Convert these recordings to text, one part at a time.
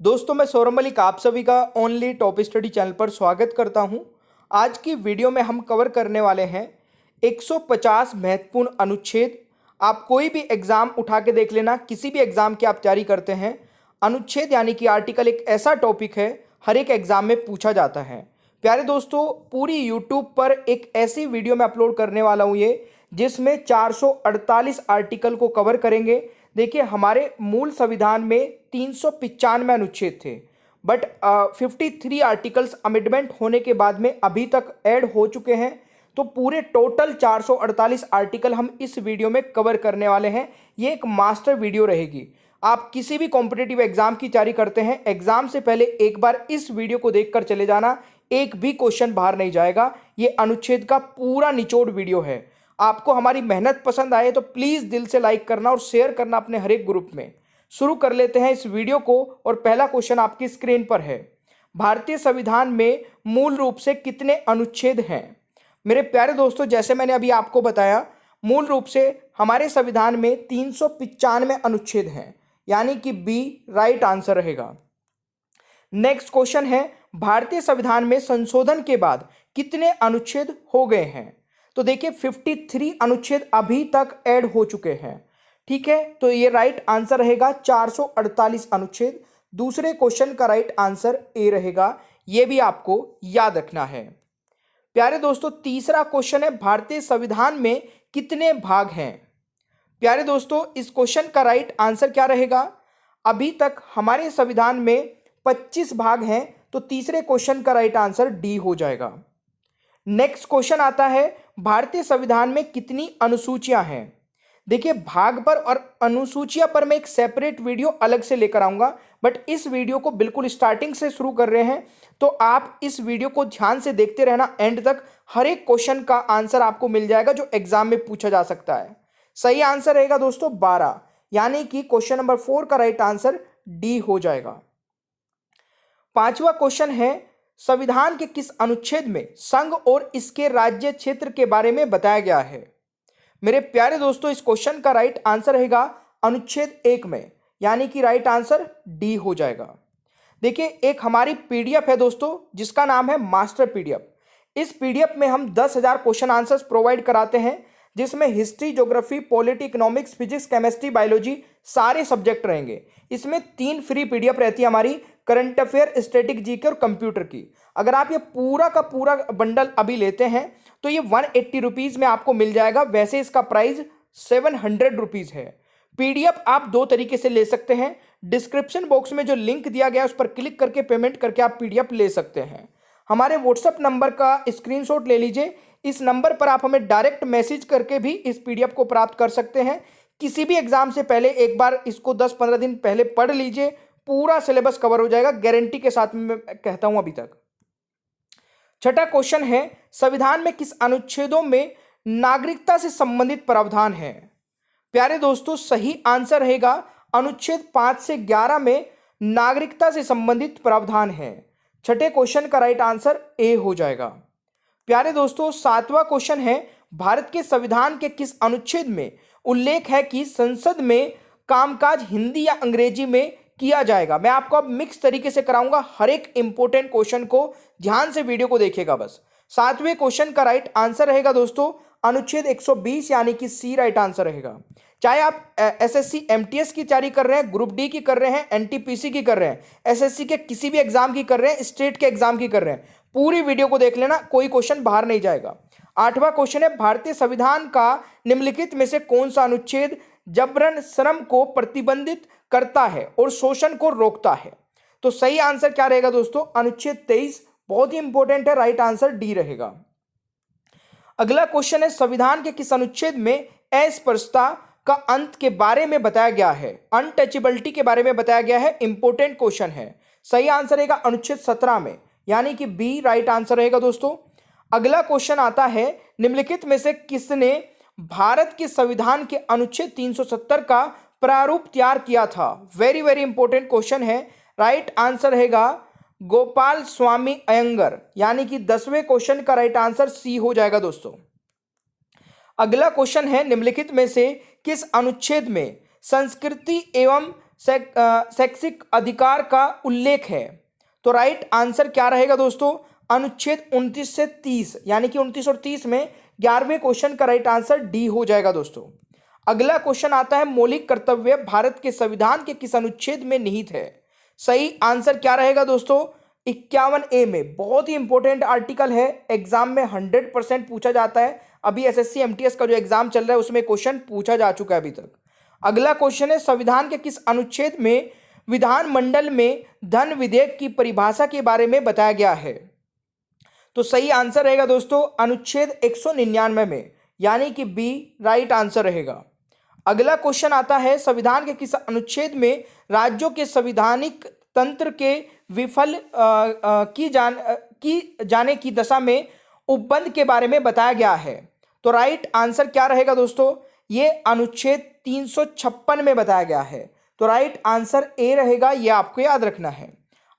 दोस्तों मैं सौरभ मलिक आप सभी का ओनली टॉप स्टडी चैनल पर स्वागत करता हूं। आज की वीडियो में हम कवर करने वाले हैं 150 महत्वपूर्ण अनुच्छेद। आप कोई भी एग्जाम उठा के देख लेना, किसी भी एग्जाम की आप तैयारी करते हैं, अनुच्छेद यानी कि आर्टिकल एक ऐसा टॉपिक है हर एक एग्जाम में पूछा जाता है। प्यारे दोस्तों, पूरी यूट्यूब पर एक ऐसी वीडियो मैं अपलोड करने वाला हूँ ये, जिसमें 448 आर्टिकल को कवर करेंगे। देखिए, हमारे मूल संविधान में 395 अनुच्छेद थे, बट 53 आर्टिकल्स अमेंडमेंट होने के बाद में अभी तक ऐड हो चुके हैं। तो पूरे टोटल 448 आर्टिकल हम इस वीडियो में कवर करने वाले हैं। ये एक मास्टर वीडियो रहेगी। आप किसी भी कॉम्पिटिटिव एग्जाम की तैयारी करते हैं, एग्जाम से पहले एक बार इस वीडियो को देखकर चले जाना, एक भी क्वेश्चन बाहर नहीं जाएगा। ये अनुच्छेद का पूरा निचोड़ वीडियो है। आपको हमारी मेहनत पसंद आए तो प्लीज़ दिल से लाइक करना और शेयर करना अपने हर एक ग्रुप में। शुरू कर लेते हैं इस वीडियो को और पहला क्वेश्चन आपकी स्क्रीन पर है। भारतीय संविधान में मूल रूप से कितने अनुच्छेद हैं? मेरे प्यारे दोस्तों, जैसे मैंने अभी आपको बताया, मूल रूप से हमारे संविधान में 395 अनुच्छेद हैं, यानी कि बी राइट आंसर रहेगा। नेक्स्ट क्वेश्चन है, भारतीय संविधान में संशोधन के बाद कितने अनुच्छेद हो गए हैं? तो देखिए, 53 अनुच्छेद अभी तक ऐड हो चुके हैं। ठीक है, तो ये राइट आंसर रहेगा 448 अनुच्छेद। दूसरे क्वेश्चन का राइट आंसर ए रहेगा। ये भी आपको याद रखना है। प्यारे दोस्तों, तीसरा क्वेश्चन है, भारतीय संविधान में कितने भाग हैं? प्यारे दोस्तों, इस क्वेश्चन का राइट आंसर क्या रहेगा? अभी तक हमारे संविधान में 25 भाग हैं, तो तीसरे क्वेश्चन का राइट आंसर डी हो जाएगा। नेक्स्ट क्वेश्चन आता है, भारतीय संविधान में कितनी अनुसूचियां हैं? देखिए, भाग पर और अनुसूचियां पर मैं एक सेपरेट वीडियो अलग से लेकर आऊंगा, बट इस वीडियो को बिल्कुल स्टार्टिंग से शुरू कर रहे हैं, तो आप इस वीडियो को ध्यान से देखते रहना एंड तक। हर एक क्वेश्चन का आंसर आपको मिल जाएगा जो एग्जाम में पूछा जा सकता है। सही आंसर रहेगा दोस्तों 12, यानी कि क्वेश्चन नंबर 4 का राइट आंसर डी हो जाएगा। पांचवा क्वेश्चन है, संविधान के किस अनुच्छेद में संघ और इसके राज्य क्षेत्र के बारे में बताया गया है? मेरे प्यारे दोस्तों, इस क्वेश्चन का राइट आंसर रहेगा अनुच्छेद 1 में, यानी कि राइट आंसर डी हो जाएगा। देखिए, एक हमारी पीडीएफ है दोस्तों, जिसका नाम है मास्टर पीडीएफ। इस पीडीएफ में हम 10,000 क्वेश्चन आंसर्स प्रोवाइड कराते हैं, जिसमें history, geography, polity, economics, physics, chemistry, biology सारे सब्जेक्ट रहेंगे। इसमें 3 फ्री पीडीएफ रहती है हमारी, करंट अफेयर, स्टैटिक जीके और कंप्यूटर की। अगर आप ये पूरा का पूरा बंडल अभी लेते हैं तो ये 180 रुपीज़ में आपको मिल जाएगा। वैसे इसका प्राइस 700 रुपीज़ है। पीडीएफ आप 2 तरीके से ले सकते हैं। डिस्क्रिप्शन बॉक्स में जो लिंक दिया गया है उस पर क्लिक करके पेमेंट करके आप पीडीएफ ले सकते हैं। हमारे व्हाट्सएप नंबर का स्क्रीनशॉट ले लीजिए। इस नंबर पर आप हमें डायरेक्ट मैसेज करके भी इस पीडीएफ को प्राप्त कर सकते हैं। किसी भी एग्जाम से पहले एक बार इसको 10-15 दिन पहले पढ़ लीजिए, पूरा सिलेबस कवर हो जाएगा, गारंटी के साथ मैं कहता हूं अभी तक। छठा क्वेश्चन है, संविधान में किस अनुच्छेदों में नागरिकता से संबंधित प्रावधान है? प्यारे दोस्तों, सही आंसर रहेगा अनुच्छेद 5 से 11 में नागरिकता से संबंधित प्रावधान है। छठे क्वेश्चन का राइट आंसर ए हो जाएगा। प्यारे दोस्तों, 7वां क्वेश्चन है, भारत के संविधान के किस अनुच्छेद में उल्लेख है कि संसद में कामकाज हिंदी या अंग्रेजी में किया जाएगा? मैं आपको अब मिक्स तरीके से कराऊंगा, हर एक इंपॉर्टेंट क्वेश्चन को ध्यान से वीडियो को देखिएगा बस। 7वें क्वेश्चन का राइट आंसर रहेगा दोस्तों अनुच्छेद 120, यानी कि सी राइट आंसर रहेगा। चाहे आप एसएससी एमटीएस की तैयारी कर रहे हैं, ग्रुप डी की कर रहे हैं, एनटीपीसी की कर रहे हैं, एसएससी के किसी भी एग्जाम की कर रहे हैं, स्टेट के एग्जाम की कर रहे हैं, पूरी वीडियो को देख लेना, कोई क्वेश्चन बाहर नहीं जाएगा। 8वां क्वेश्चन है, भारतीय संविधान का निम्नलिखित में से कौन सा अनुच्छेद जबरन श्रम को प्रतिबंधित करता है और शोषण को रोकता है? तो सही आंसर क्या रहेगा दोस्तों? अनुच्छेद 23। बहुत ही इंपॉर्टेंट है, राइट आंसर डी रहेगा। अगला क्वेश्चन है, संविधान के किस अनुच्छेद में अस्पृश्यता का अंत के बारे में बताया गया है? अनटचेबिलिटी के बारे में बताया गया है। इंपॉर्टेंट क्वेश्चन है। सही आंसर रहेगा अनुच्छेद 17 में, यानी कि बी राइट आंसर रहेगा दोस्तों। अगला क्वेश्चन आता है, निम्नलिखित में से किसने भारत के संविधान के अनुच्छेद 370 का प्रारूप तैयार किया था? वेरी वेरी इंपॉर्टेंट क्वेश्चन है। राइट आंसर रहेगा गोपाल स्वामी अयंगर, यानी कि 10वें क्वेश्चन का राइट आंसर सी हो जाएगा दोस्तों। अगला क्वेश्चन है, निम्नलिखित में से किस अनुच्छेद में संस्कृति एवं शैक्षिक अधिकार का उल्लेख है। तो राइट आंसर क्या रहेगा दोस्तों, अनुच्छेद 29 से 30, यानी कि 29 और 30 में 11वें क्वेश्चन का राइट आंसर डी हो जाएगा दोस्तों। अगला क्वेश्चन आता है, मौलिक कर्तव्य भारत के संविधान के किस अनुच्छेद में निहित है। सही आंसर क्या रहेगा दोस्तों, 51A में। बहुत ही इंपॉर्टेंट आर्टिकल है, एग्जाम में 100% पूछा जाता है। अभी एसएससी एमटीएस का जो एग्जाम चल रहा है उसमें क्वेश्चन पूछा जा चुका है अभी तक। अगला क्वेश्चन है, संविधान के किस अनुच्छेद में विधानमंडल में धन विधेयक की परिभाषा के बारे में बताया गया है। तो सही आंसर रहेगा दोस्तों अनुच्छेद 199 में, यानी कि बी राइट आंसर रहेगा। अगला क्वेश्चन आता है, संविधान के किस अनुच्छेद में राज्यों के संवैधानिक तंत्र के विफल की जाने की दशा में उपबंध के बारे में बताया गया है। तो राइट आंसर क्या रहेगा दोस्तों, ये अनुच्छेद 356 में बताया गया है। तो राइट आंसर ए रहेगा, ये आपको याद रखना है।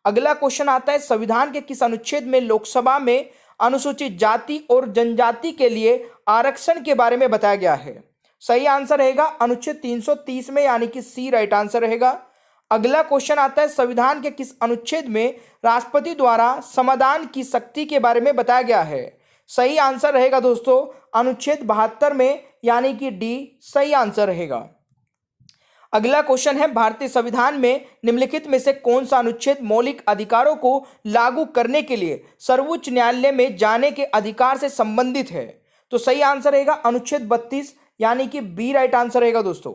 अगला क्वेश्चन आता है, संविधान के किस अनुच्छेद में लोकसभा में अनुसूचित जाति और जनजाति के लिए आरक्षण के बारे में बताया गया है। सही आंसर रहेगा अनुच्छेद 330 में, यानी कि सी राइट आंसर रहेगा। अगला क्वेश्चन आता है, संविधान के किस अनुच्छेद में राष्ट्रपति द्वारा समाधान की शक्ति के बारे में बताया गया है। सही आंसर रहेगा दोस्तों अनुच्छेद 72 में, यानी कि डी सही आंसर रहेगा। अगला क्वेश्चन है, भारतीय संविधान में निम्नलिखित में से कौन सा अनुच्छेद मौलिक अधिकारों को लागू करने के लिए सर्वोच्च न्यायालय में जाने के अधिकार से संबंधित है। तो सही आंसर रहेगा अनुच्छेद 32, यानी कि बी राइट आंसर रहेगा दोस्तों।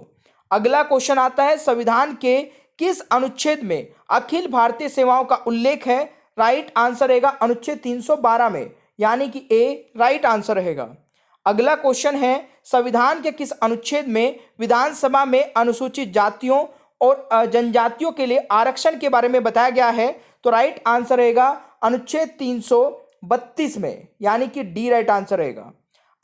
अगला क्वेश्चन आता है, संविधान के किस अनुच्छेद में अखिल भारतीय सेवाओं का उल्लेख है। राइट आंसर रहेगा अनुच्छेद 312 में, यानी कि ए राइट आंसर रहेगा। अगला क्वेश्चन है, संविधान के किस अनुच्छेद में विधानसभा में अनुसूचित जातियों और जनजातियों के लिए आरक्षण के बारे में बताया गया है। तो राइट आंसर रहेगा अनुच्छेद 332 में, यानी कि डी राइट आंसर रहेगा।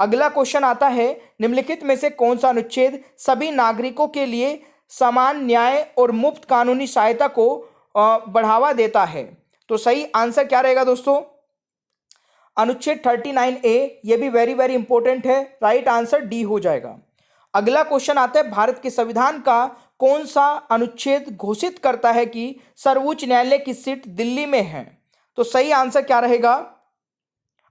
अगला क्वेश्चन आता है, निम्नलिखित में से कौन सा अनुच्छेद सभी नागरिकों के लिए समान न्याय और मुफ्त कानूनी सहायता को बढ़ावा देता है। तो सही आंसर क्या रहेगा दोस्तों, अनुच्छेद 39A। ये भी वेरी वेरी इंपॉर्टेंट है, राइट आंसर डी हो जाएगा। अगला क्वेश्चन आता है, भारत के संविधान का कौन सा अनुच्छेद घोषित करता है कि सर्वोच्च न्यायालय की सीट दिल्ली में है। तो सही आंसर क्या रहेगा,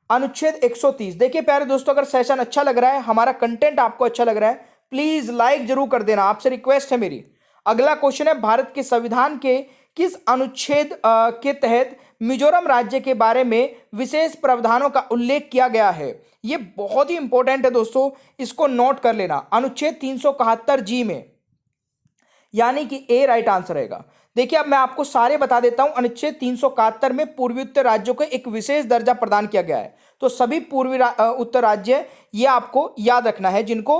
अनुच्छेद 130। देखिए प्यारे दोस्तों, अगर सेशन अच्छा लग रहा है, हमारा कंटेंट आपको अच्छा लग रहा है, प्लीज लाइक जरूर कर देना, आपसे रिक्वेस्ट है मेरी। अगला क्वेश्चन है, भारत के संविधान के किस अनुच्छेद के तहत मिजोरम राज्य के बारे में विशेष प्रावधानों का उल्लेख किया गया है। ये बहुत ही इंपॉर्टेंट है दोस्तों, इसको नोट कर लेना, अनुच्छेद 371 में, यानी कि ए राइट आंसर रहेगा। देखिए अब मैं आपको सारे बता देता हूं। अनुच्छेद 371 में पूर्वी उत्तर राज्यों को एक विशेष दर्जा प्रदान किया गया है। तो सभी पूर्वी उत्तर राज्य ये आपको याद रखना है जिनको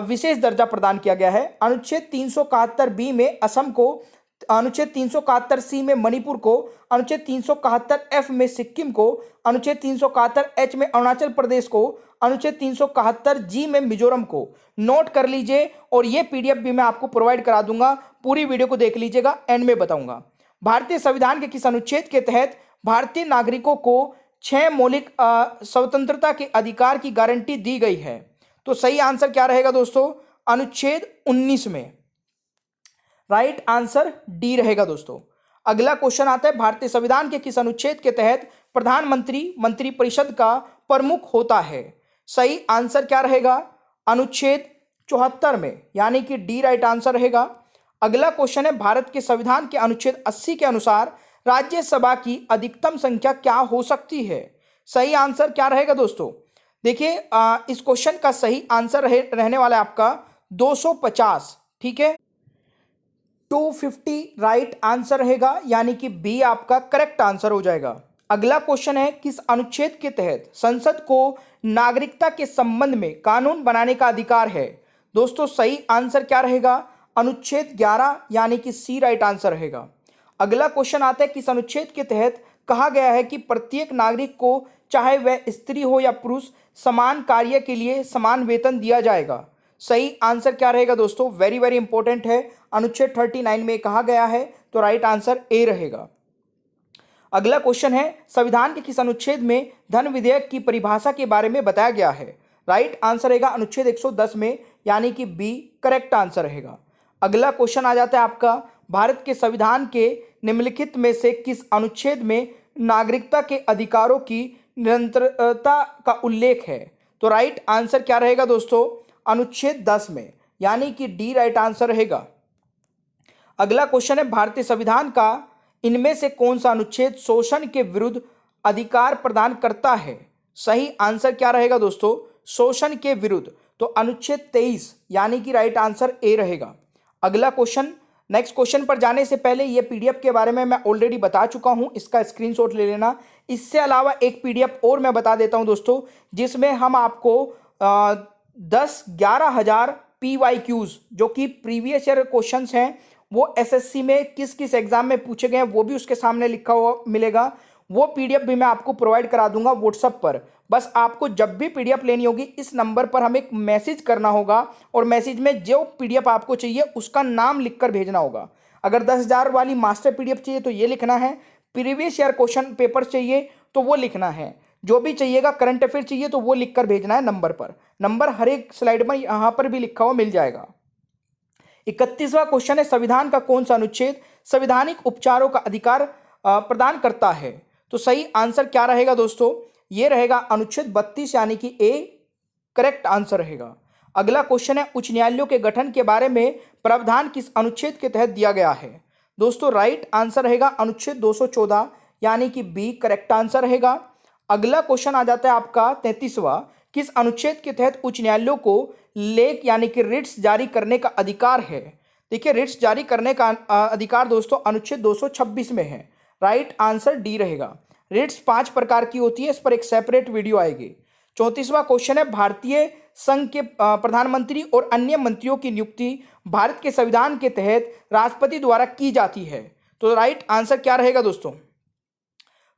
विशेष दर्जा प्रदान किया गया है। अनुच्छेद 371 में असम को, अनुच्छेद 371 में मणिपुर को, अनुच्छेद 371 में सिक्किम को, अनुच्छेद 371 में अरुणाचल प्रदेश को, अनुच्छेद 371 में मिजोरम को। नोट कर लीजिए, और ये पीडीएफ भी मैं आपको प्रोवाइड करा दूंगा, पूरी वीडियो को देख लीजिएगा, एंड में बताऊंगा। भारतीय संविधान के किस अनुच्छेद के तहत भारतीय नागरिकों को 6 मौलिक स्वतंत्रता के अधिकार की गारंटी दी गई है। तो सही आंसर क्या रहेगा दोस्तों, अनुच्छेद 19 में, राइट आंसर डी रहेगा दोस्तों। अगला क्वेश्चन आता है, भारतीय संविधान के किस अनुच्छेद के तहत प्रधानमंत्री मंत्रिपरिषद का प्रमुख होता है। सही आंसर क्या रहेगा, अनुच्छेद 74 में, यानी कि डी राइट आंसर रहेगा। अगला क्वेश्चन है, भारत के संविधान के अनुच्छेद 80 के अनुसार राज्यसभा की अधिकतम संख्या क्या हो सकती है। सही आंसर क्या रहेगा दोस्तों, देखिए इस क्वेश्चन का सही आंसर रहने वाला है आपका 250, ठीक है, 250 राइट आंसर रहेगा, यानी कि बी आपका करेक्ट आंसर हो जाएगा। अगला क्वेश्चन है, किस अनुच्छेद के तहत संसद को नागरिकता के संबंध में कानून बनाने का अधिकार है। दोस्तों सही आंसर क्या रहेगा, अनुच्छेद 11, यानी कि सी राइट आंसर रहेगा। अगला क्वेश्चन आता है, किस अनुच्छेद के तहत कहा गया है कि प्रत्येक नागरिक को, चाहे वह स्त्री हो या पुरुष, समान कार्य के लिए समान वेतन दिया जाएगा। सही आंसर क्या रहेगा दोस्तों, वेरी वेरी इंपॉर्टेंट है, अनुच्छेद 39 में कहा गया है। तो राइट आंसर ए रहेगा। अगला क्वेश्चन है, संविधान के किस अनुच्छेद में धन विधेयक की परिभाषा के बारे में बताया गया है। राइट आंसर रहेगा अनुच्छेद 110 में, यानी कि बी करेक्ट आंसर रहेगा। अगला क्वेश्चन आ जाता है आपका, भारत के संविधान के निम्नलिखित में से किस अनुच्छेद में नागरिकता के अधिकारों की निरंतरता का उल्लेख है? तो राइट आंसर क्या रहेगा दोस्तों? अनुच्छेद 10 में, यानी कि डी राइट आंसर रहेगा। अगला क्वेश्चन है, भारतीय संविधान का इनमें से कौन सा अनुच्छेद शोषण के विरुद्ध अधिकार प्रदान करता है? सही आंसर क्या रहेगा दोस्तों? शोषण के विरुद्ध, तो अनुच्छेद 23, यानी कि राइट आंसर ए रहेगा। अगला क्वेश्चन, नेक्स्ट क्वेश्चन पर जाने से पहले ये पीडीएफ के बारे में मैं ऑलरेडी बता चुका हूं, इसका स्क्रीनशॉट ले लेना। इससे अलावा एक पीडीएफ और मैं बता देता हूं दोस्तों, जिसमें हम आपको 10-11 हज़ार PYQs जो कि प्रीवियस ईयर क्वेश्चंस हैं, वो एसएससी में किस किस एग्जाम में पूछे गए हैं वो भी उसके सामने लिखा हुआ मिलेगा। वो पीडीएफ भी मैं आपको प्रोवाइड करा दूंगा व्हाट्सएप पर। बस आपको जब भी पीडीएफ लेनी होगी इस नंबर पर हमें एक मैसेज करना होगा, और मैसेज में जो पीडीएफ आपको चाहिए उसका नाम लिखकर भेजना होगा। अगर 10,000 वाली मास्टर पीडीएफ चाहिए तो ये लिखना है, प्रीवियस ईयर क्वेश्चन पेपर चाहिए तो वो लिखना है, जो भी चाहिएगा करंट अफेयर चाहिए तो वो लिखकर भेजना है नंबर पर। नंबर हर एक स्लाइड में यहाँ पर भी लिखा हुआ मिल जाएगा। 31वां क्वेश्चन है, संविधान का कौन सा अनुच्छेद संवैधानिक उपचारों का अधिकार प्रदान करता है? तो सही आंसर क्या रहेगा दोस्तों? ये रहेगा अनुच्छेद 32, यानी कि ए करेक्ट आंसर रहेगा। अगला क्वेश्चन है, उच्च न्यायालयों के गठन के बारे में प्रावधान किस अनुच्छेद के तहत दिया गया है? दोस्तों राइट आंसर रहेगा अनुच्छेद 214, यानी कि बी करेक्ट आंसर रहेगा। अगला क्वेश्चन आ जाता है आपका 33वां, किस अनुच्छेद के तहत उच्च न्यायालयों को लेख यानी कि रिट्स जारी करने का अधिकार है? देखिए, रिट्स जारी करने का अधिकार दोस्तों अनुच्छेद 226 में है। राइट आंसर डी रहेगा। रिट्स 5 प्रकार की होती है, इस पर एक सेपरेट वीडियो आएगी। 34वां क्वेश्चन है, भारतीय संघ के प्रधानमंत्री और अन्य मंत्रियों की नियुक्ति भारत के संविधान के तहत राष्ट्रपति द्वारा की जाती है। तो राइट आंसर क्या रहेगा दोस्तों?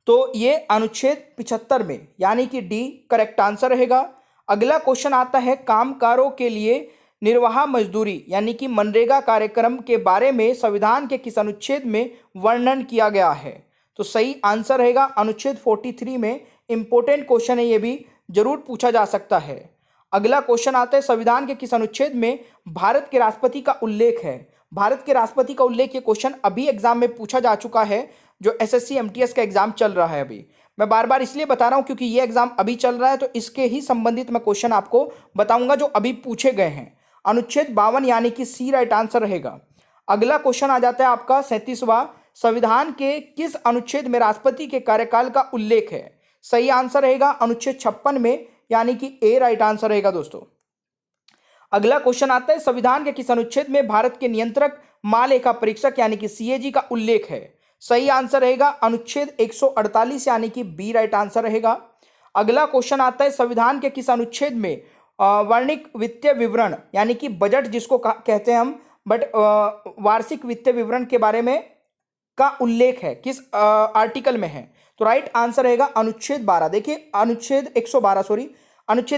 तो ये अनुच्छेद 75 में, यानी कि डी करेक्ट आंसर रहेगा। अगला क्वेश्चन आता है, कामगारों के लिए निर्वाह मजदूरी यानी कि मनरेगा कार्यक्रम के बारे में संविधान के किस अनुच्छेद में वर्णन किया गया है? तो सही आंसर रहेगा अनुच्छेद 43 में। इंपॉर्टेंट क्वेश्चन है, ये भी जरूर पूछा जा सकता है। अगला क्वेश्चन आता है, संविधान के किस अनुच्छेद में भारत के राष्ट्रपति का उल्लेख है? भारत के राष्ट्रपति का उल्लेख, ये क्वेश्चन अभी एग्जाम में पूछा जा चुका है, जो एसएससी एमटीएस का एग्जाम चल रहा है अभी। मैं बार बार इसलिए बता रहा हूं क्योंकि ये एग्जाम अभी चल रहा है, तो इसके ही संबंधित मैं क्वेश्चन आपको बताऊंगा जो अभी पूछे गए हैं। अनुच्छेद 52, यानी कि सी राइट आंसर रहेगा। अगला क्वेश्चन आ जाता है आपका 37वां, संविधान के किस अनुच्छेद में राष्ट्रपति के कार्यकाल का उल्लेख है? सही आंसर रहेगा अनुच्छेद 56 में, यानी कि ए राइट आंसर रहेगा दोस्तों। अगला क्वेश्चन आता है, संविधान के किस अनुच्छेद में भारत के नियंत्रक महालेखा परीक्षक यानी कि सीएजी का उल्लेख है? सही आंसर रहेगा अनुच्छेद 148, यानी कि बी राइट आंसर रहेगा। अगला क्वेश्चन आता है, संविधान के किस अनुच्छेद में वार्षिक वित्तीय विवरण यानी कि बजट जिसको कहते हैं हम, बट वार्षिक वित्तीय विवरण के बारे में का उल्लेख है, किस आर्टिकल में है? तो राइट आंसर रहेगा अनुच्छेद 12। देखिए, अनुच्छेद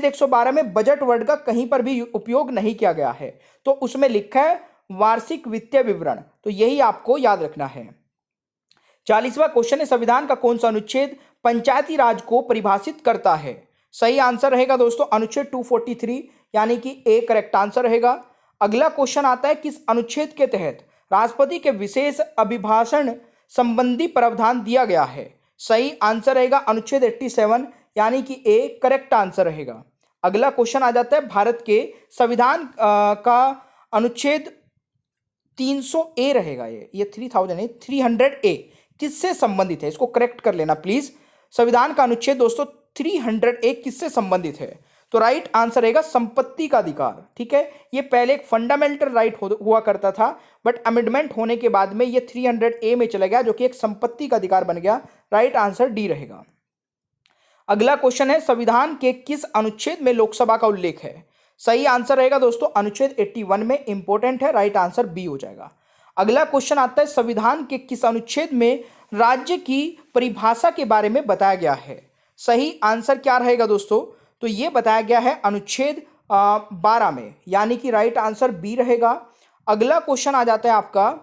112 में बजट वर्ड का कहीं पर भी उपयोग नहीं किया गया है, तो उसमें लिखा है वार्षिक वित्तीय विवरण, तो यही आपको याद रखना है। 40वां क्वेश्चन है, संविधान का कौन सा अनुच्छेद पंचायती राज को परिभाषित करता है? सही आंसर रहेगा दोस्तों अनुच्छेद 243, यानी कि ए करेक्ट आंसर रहेगा। अगला क्वेश्चन आता है, किस अनुच्छेद के तहत राष्ट्रपति के विशेष अभिभाषण संबंधी प्रावधान दिया गया है? सही आंसर रहेगा अनुच्छेद 87, यानी कि ए करेक्ट आंसर रहेगा। अगला क्वेश्चन आ जाता है, भारत के संविधान का अनुच्छेद 300 ए रहेगा, ये 3000 है, 300 ए किससे संबंधित है? इसको करेक्ट कर लेना प्लीज। संविधान का अनुच्छेद दोस्तों 300 ए किससे संबंधित है? तो राइट आंसर रहेगा संपत्ति का अधिकार। ठीक है, ये पहले एक फंडामेंटल राइट हुआ करता था, बट अमेंडमेंट होने के बाद में ये 300 ए में चला गया, जो कि एक संपत्ति का अधिकार बन गया। राइट आंसर डी रहेगा। अगला क्वेश्चन है, संविधान के किस अनुच्छेद में लोकसभा का उल्लेख है? सही आंसर रहेगा दोस्तों अनुच्छेद 81 में। इंपॉर्टेंट है, राइट आंसर बी हो जाएगा। अगला क्वेश्चन आता है, संविधान के किस अनुच्छेद में राज्य की परिभाषा के बारे में बताया गया है? सही आंसर क्या रहेगा दोस्तों? तो ये बताया गया है अनुच्छेद 12 में, यानी कि राइट आंसर बी रहेगा। अगला क्वेश्चन आ जाता है आपका,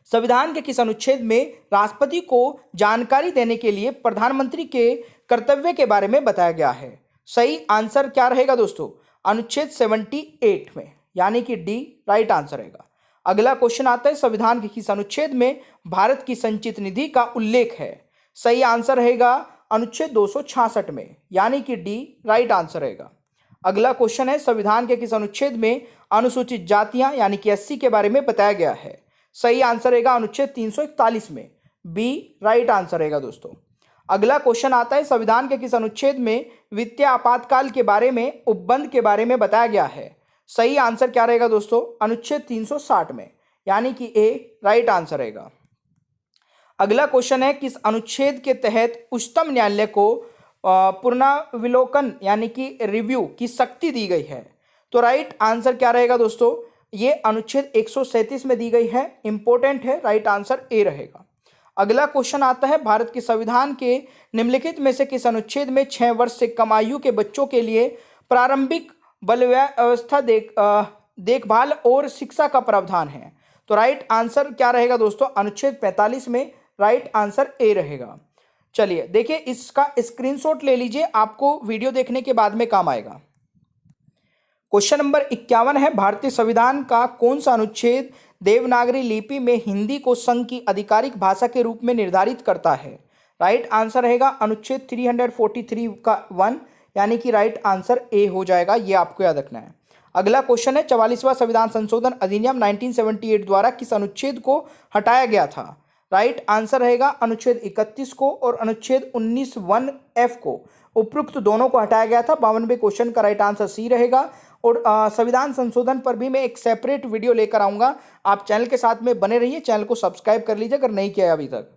संविधान के किस अनुच्छेद में राष्ट्रपति को जानकारी देने के लिए प्रधानमंत्री के कर्तव्य के बारे में बताया गया है? सही आंसर क्या रहेगा दोस्तों? अनुच्छेद 78 में, यानी कि डी राइट आंसर रहेगा। अगला क्वेश्चन आता है संविधान के किस अनुच्छेद में भारत की संचित निधि का उल्लेख है? सही आंसर रहेगा अनुच्छेद 266 में, यानी कि डी राइट आंसर रहेगा। अगला क्वेश्चन है संविधान के किस अनुच्छेद में अनुसूचित जातियां यानी कि एससी के बारे में बताया गया है? सही आंसर रहेगा अनुच्छेद 341 में, बी राइट आंसर रहेगा दोस्तों। अगला क्वेश्चन आता है संविधान के किस अनुच्छेद में वित्तीय आपातकाल के बारे में उपबंध के बारे में बताया गया है? सही आंसर क्या रहेगा दोस्तों? अनुच्छेद 360 में, यानी कि ए राइट आंसर रहेगा। अगला क्वेश्चन है किस अनुच्छेद के तहत उच्चतम न्यायालय को पुनर्विलोकन यानी कि रिव्यू की शक्ति दी गई है? तो राइट आंसर क्या रहेगा दोस्तों? ये अनुच्छेद 137 में दी गई है, इंपॉर्टेंट है, राइट आंसर ए रहेगा। अगला क्वेश्चन आता है भारत के संविधान के निम्नलिखित में से किस अनुच्छेद में 6 वर्ष से कम आयु के बच्चों के लिए प्रारंभिक बल व्यवस्था देखभाल और शिक्षा का प्रावधान है? तो राइट आंसर क्या रहेगा दोस्तों? अनुच्छेद 45 में, राइट आंसर ए रहेगा। चलिए देखिए, इसका स्क्रीनशॉट ले लीजिए, आपको वीडियो देखने के बाद में काम आएगा। क्वेश्चन नंबर 51 है भारतीय संविधान का कौन सा अनुच्छेद देवनागरी लिपि में हिंदी को संघ की आधिकारिक भाषा के रूप में निर्धारित करता है? राइट आंसर रहेगा अनुच्छेद 343 का 1, यानी कि राइट आंसर ए हो जाएगा, ये आपको याद रखना है। अगला क्वेश्चन है 44वां संविधान संशोधन अधिनियम 1978 द्वारा किस अनुच्छेद को हटाया गया था? राइट आंसर रहेगा अनुच्छेद 31 को और अनुच्छेद 19(1)(f) को, उपरोक्त दोनों को हटाया गया था। 52वें क्वेश्चन का राइट आंसर सी रहेगा। और संविधान संशोधन पर भी मैं एक सेपरेट वीडियो लेकर आऊंगा, आप चैनल के साथ में बने रहिए, चैनल को सब्सक्राइब कर लीजिए अगर नहीं किया है अभी तक।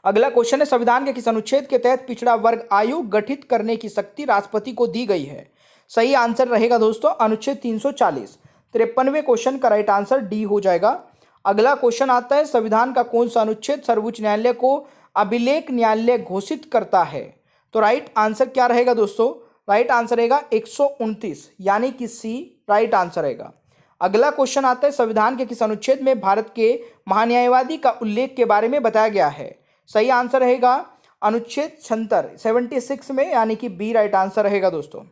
अगला क्वेश्चन है संविधान के किस अनुच्छेद के तहत पिछड़ा वर्ग आयोग गठित करने की शक्ति राष्ट्रपति को दी गई है? सही आंसर रहेगा दोस्तों अनुच्छेद 340। 53वें क्वेश्चन का राइट आंसर डी हो जाएगा। अगला क्वेश्चन आता है संविधान का कौन सा अनुच्छेद सर्वोच्च न्यायालय को अभिलेख न्यायालय घोषित करता है? तो राइट आंसर क्या रहेगा दोस्तों? राइट आंसर रहेगा 129, यानी कि सी राइट आंसर रहेगा। अगला क्वेश्चन आता है संविधान के किस अनुच्छेद में भारत के महान्यायवादी का उल्लेख के बारे में बताया गया है? सही आंसर रहेगा अनुच्छेद 76 में, यानी कि बी राइट आंसर रहेगा दोस्तों।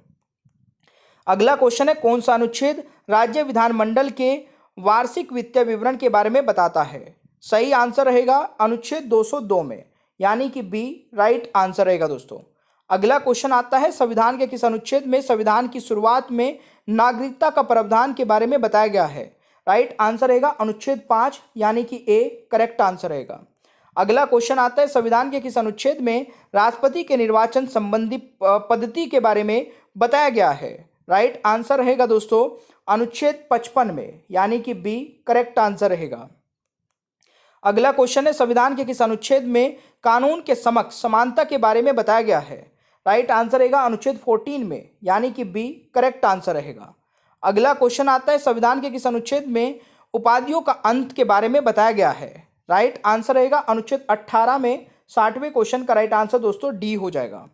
अगला क्वेश्चन है कौन सा अनुच्छेद राज्य विधानमंडल के वार्षिक वित्तीय विवरण के बारे में बताता है? सही आंसर रहेगा अनुच्छेद 202 में, यानी कि बी राइट आंसर रहेगा दोस्तों। अगला क्वेश्चन आता है संविधान के किस अनुच्छेद में संविधान की शुरुआत में नागरिकता का प्रावधान के बारे में बताया गया है? राइट आंसर रहेगा अनुच्छेद 5, यानी कि ए करेक्ट आंसर रहेगा। अगला क्वेश्चन आता है संविधान के किस अनुच्छेद में राष्ट्रपति के निर्वाचन संबंधी पद्धति के बारे में बताया गया है? राइट आंसर रहेगा दोस्तों अनुच्छेद 55 में, यानी कि बी करेक्ट आंसर रहेगा। अगला क्वेश्चन है संविधान के किस अनुच्छेद में कानून के समक्ष समानता के बारे में बताया गया है? राइट आंसर रहेगा अनुच्छेद 14 में, यानी कि बी करेक्ट आंसर रहेगा। अगला क्वेश्चन आता है संविधान के किस अनुच्छेद में उपाधियों का अंत के बारे में बताया गया है? राइट आंसर रहेगा अनुच्छेद 18 में। 60वें क्वेश्चन का राइट आंसर दोस्तों डी हो जाएगा।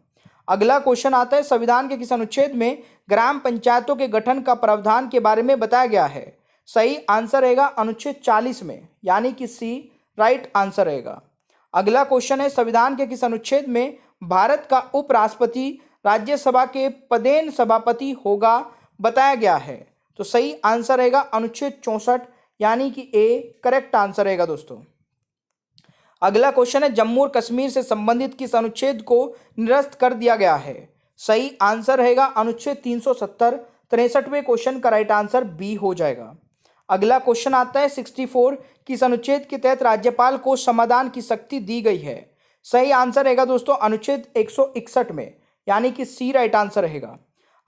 अगला क्वेश्चन आता है संविधान के किस अनुच्छेद में ग्राम पंचायतों के गठन का प्रावधान के बारे में बताया गया है? सही आंसर रहेगा अनुच्छेद 40 में, यानी कि सी राइट आंसर रहेगा। अगला क्वेश्चन है संविधान के किस अनुच्छेद में भारत का उपराष्ट्रपति राज्यसभा के पदेन सभापति होगा बताया गया है? तो सही आंसर रहेगा अनुच्छेद 64, यानी कि ए करेक्ट आंसर रहेगा दोस्तों। अगला क्वेश्चन है जम्मू और कश्मीर से संबंधित किस अनुच्छेद को निरस्त कर दिया गया है? सही आंसर रहेगा अनुच्छेद 370। 63वें क्वेश्चन का राइट आंसर बी हो जाएगा। अगला क्वेश्चन आता है 64 किस अनुच्छेद के तहत राज्यपाल को समाधान की शक्ति दी गई है? सही आंसर रहेगा दोस्तों अनुच्छेद 161 में, यानी कि सी राइट आंसर रहेगा।